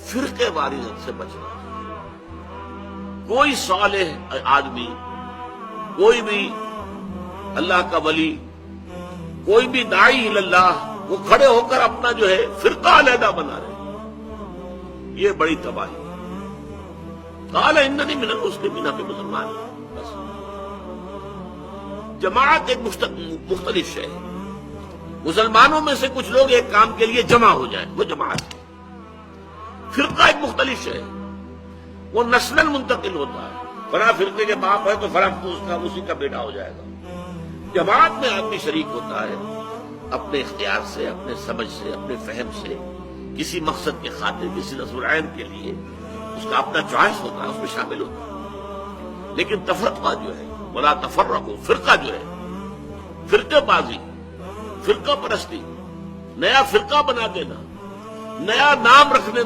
فرقے واریت سے بچنا. کوئی صالح آدمی، کوئی بھی اللہ کا ولی، کوئی بھی داعی اللہ، وہ کھڑے ہو کر اپنا جو ہے فرقہ علیحدہ بنا رہے، یہ بڑی تباہی. قال اننی من المسلمین، پہ مسلمان بس. جماعت ایک مختلف شے ہے. مسلمانوں میں سے کچھ لوگ ایک کام کے لیے جمع ہو جائیں، وہ جماعت ہے. فرقہ ایک مختلف شے ہے، وہ نسلاً منتقل ہوتا ہے. فلاں فرقے کے باپ ہے تو فلاں اسی کا بیٹا ہو جائے گا. جماعت میں آدمی شریک ہوتا ہے اپنے اختیار سے، اپنے سمجھ سے، اپنے فہم سے، کسی مقصد کے خاطر، کسی نصب العین کے لیے. اس کا اپنا چوائس ہوتا ہے، اس میں شامل ہوتا ہے. لیکن تفرقہ جو ہے، ولا تفرقوا، فرقہ جو ہے، فرقے بازی، فرقہ پرستی، نیا فرقہ بنا دینا، نیا نام رکھنے